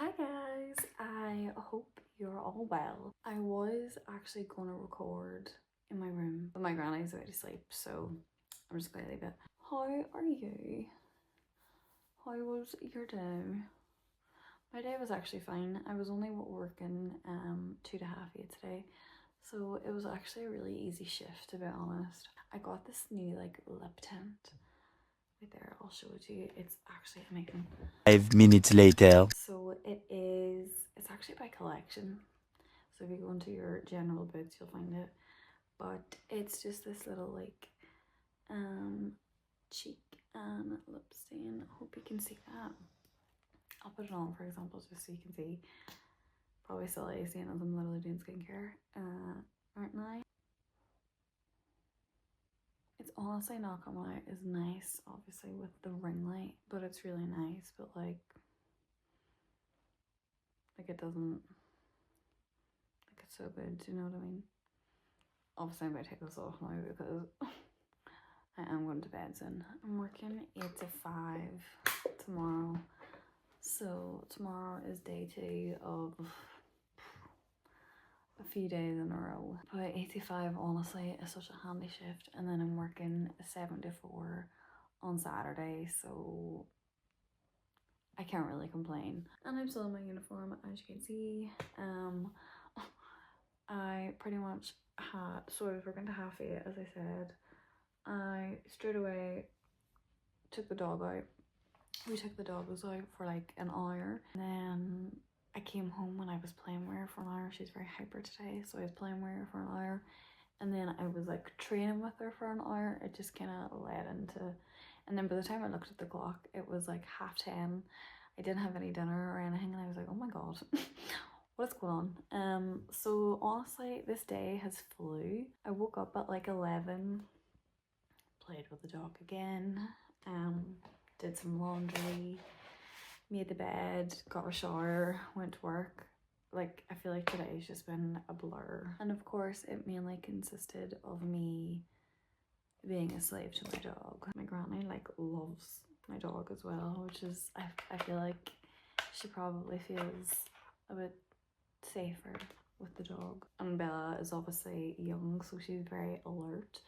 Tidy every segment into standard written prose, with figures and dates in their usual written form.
Hi guys, I hope you're all well. I was actually going to record in my room, but my granny's away to sleep, so I'm just going to leave it. How are you? How was your day? My day was actually fine. I was only working 2 to 8 today, so it was actually a really easy shift, to be honest. I got this new like lip tint. Wait there, I'll show it to you. It's actually amazing. 5 minutes later. So it's actually by collection. So if you go into your general books, you'll find it. But it's just this little like cheek and lip stain. I hope you can see that. I'll put it on, for example, just so you can see. Probably silly seeing as I'm literally doing skincare, aren't I? It's honestly not gonna lie, is nice, obviously with the ring light, but it's really nice. But like it doesn't, like it's so good. Do you know what I mean? Obviously, I'm gonna take this off now because I am going to bed soon. I'm working 8 to 5 tomorrow. So tomorrow is day 2 of a few days in a row. But 8 to 5 honestly is such a handy shift. And then I'm working 7 to 4 on Saturday. So I can't really complain. And I'm still in my uniform, as you can see. I pretty much so I was working to 8:30, as I said. I straight away took the dog out. We took the dogs out for like an hour, and then I came home and I was playing with her for an hour. She's very hyper today, so I was playing with her for an hour, and then I was like training with her for an hour. It just kind of led into, and then by the time I looked at the clock, it was like 10:30. I didn't have any dinner or anything, and I was like, oh my god. What's going on? So honestly, this day has flew. I woke up at like 11, played with the dog again, did some laundry, made the bed, got a shower, went to work. Like, I feel like today's just been a blur. And of course, it mainly consisted of me being a slave to my dog. My granny like loves my dog as well, which is, I feel like she probably feels a bit safer with the dog. And Bella is obviously young, so she's very alert.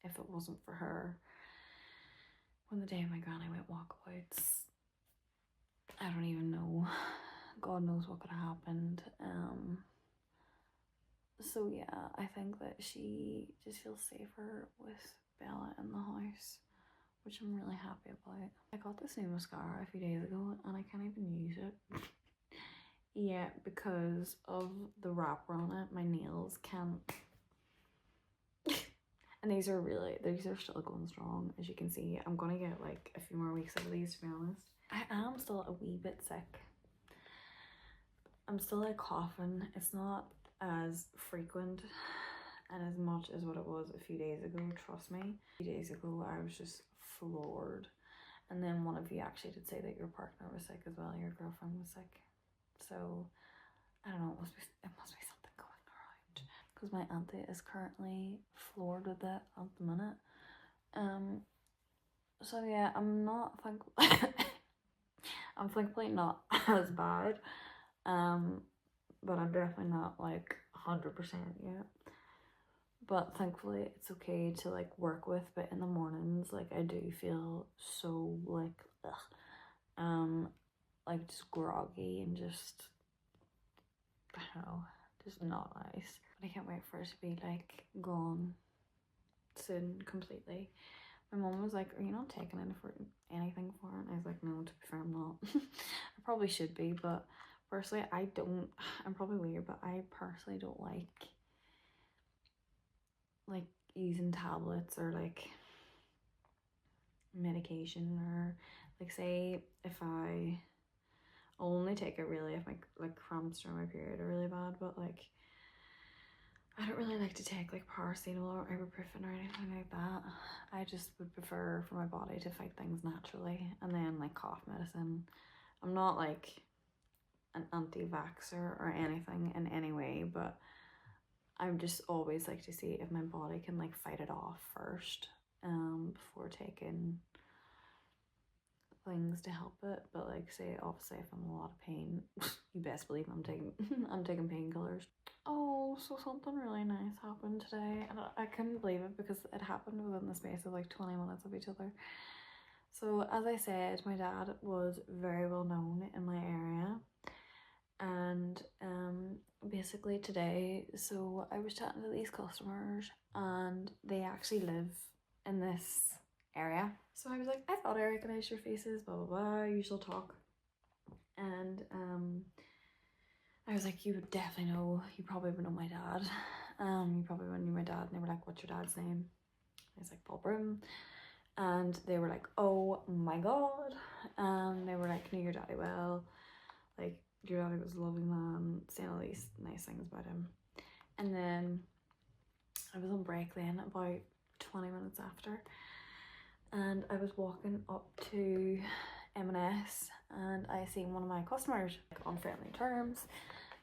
If it wasn't for her, when the day my granny went walkabouts, I don't even know. God knows what could have happened. So yeah, I think that she just feels safer with Bella in the house, which I'm really happy about. I got this new mascara a few days ago and I can't even use it. Yeah, because of the wrapper on it, my nails can't. And these are still going strong, as you can see. I'm gonna get like a few more weeks out of these, to be honest. I am still a wee bit sick. I'm still like coughing. It's not as frequent and as much as what it was a few days ago, trust me. A few days ago I was just floored. And then one of you actually did say that your partner was sick as well, your girlfriend was sick. So I don't know, it must be something going around. Because my auntie is currently floored with it at the minute. So yeah, I'm not thankful. I'm thankfully not as bad. But I'm definitely not like 100% yet. But thankfully it's okay to like work with. But in the mornings, like I do feel so like like just groggy and just, I don't know, just not nice. But I can't wait for it to be like gone soon completely. My mom was like, are you not taking anything for it? And I was like, no, to be fair, I'm not. I probably should be, but personally I don't. I'm probably weird, but I personally don't like using tablets or like medication, or like say if I only take it really if my like cramps during my period are really bad, but like I don't really like to take like paracetamol or ibuprofen or anything like that. I just would prefer for my body to fight things naturally. And then like cough medicine, I'm not like an anti-vaxxer or anything in any way, but I'm just always like to see if my body can like fight it off first before taking things to help it, but like say obviously if I'm in a lot of pain, you best believe I'm taking I'm taking painkillers. Oh, so something really nice happened today, and I couldn't believe it because it happened within the space of like 20 minutes of each other. So as I said, my dad was very well known in my area, and basically today, so I was chatting to these customers and they actually live in this area. So I was like, I thought I recognized your faces, blah blah blah, usual talk. And I was like, you would definitely know, you probably would know my dad. You probably would know my dad. And they were like, what's your dad's name? I was like, Paul Broom. And they were like, oh my god. They were like, knew your daddy well. Like, your daddy was a loving man, saying all these nice things about him. And then I was on break then, about 20 minutes after. And I was walking up to M&S and I seen one of my customers like, on friendly terms.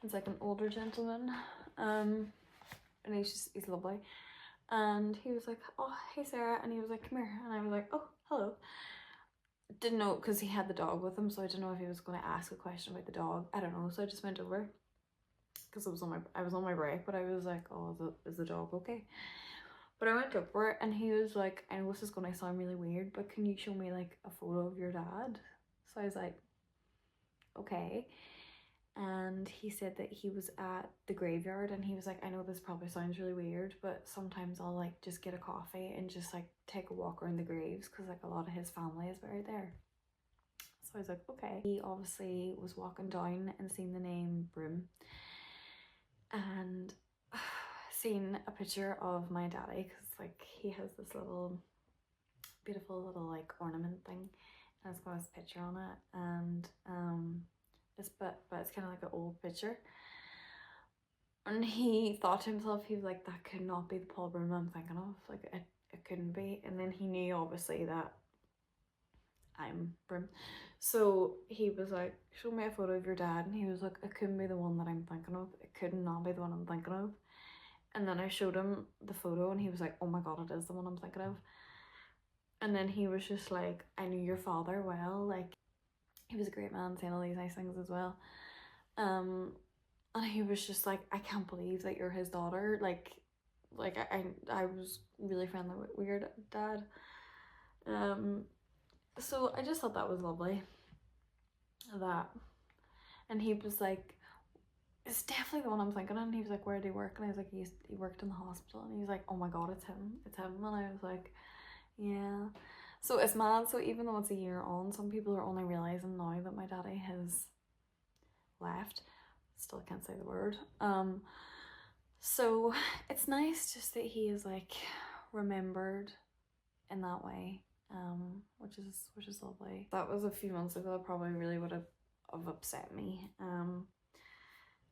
It's like an older gentleman, and he's lovely. And he was like, oh hey Sarah, and he was like, come here, and I was like, oh hello. Didn't know, because he had the dog with him, so I didn't know if he was going to ask a question about the dog. I don't know, so I just went over because I was on my break, but I was like, oh, is the dog okay? But I went over and he was like, I know this is going to sound really weird, but can you show me like a photo of your dad? So I was like, okay. And he said that he was at the graveyard, and he was like, I know this probably sounds really weird, but sometimes I'll like just get a coffee and just like take a walk around the graves because like a lot of his family is buried there. So I was like, okay. He obviously was walking down and seen the name Broom and seen a picture of my daddy, because like he has this little beautiful little like ornament thing and it's got his picture on it, and but it's kind of like an old picture. And he thought to himself, he was like, that could not be the Paul Broom I'm thinking of, like it couldn't be. And then he knew obviously that I'm Broom, so he was like, show me a photo of your dad, and he was like, it couldn't be the one that I'm thinking of, it could not be the one I'm thinking of. And then I showed him the photo and he was like, oh my god, it is the one I'm thinking of. And then he was just like, I knew your father well, like he was a great man, saying all these nice things as well. And he was just like, I can't believe that you're his daughter. Like I was really friendly with your dad. So I just thought that was lovely. That. And he was like, it's definitely the one I'm thinking of. And he was like, where did he work? And I was like, he worked in the hospital. And he was like, oh my god, it's him. And I was like, yeah. So it's mad. So even though it's a year on, some people are only realising now that my daddy has left. Still can't say the word. So it's nice just that he is like remembered in that way, which is lovely. That was a few months ago. That probably really would have upset me.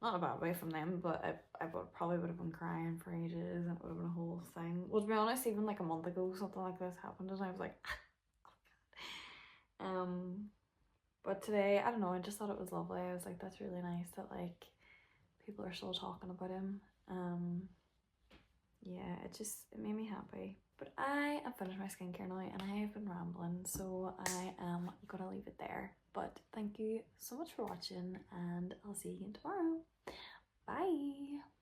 Not a bad way from them, but I probably would have been crying for ages, and it would have been a whole thing. Well, to be honest, even like a month ago, something like this happened, and I was like, oh god. But today, I don't know, I just thought it was lovely. I was like, that's really nice that like people are still talking about him. Yeah, it made me happy. But I have finished my skincare now and I have been rambling, so I am gonna leave it there. But thank you so much for watching, and I'll see you again tomorrow. Bye.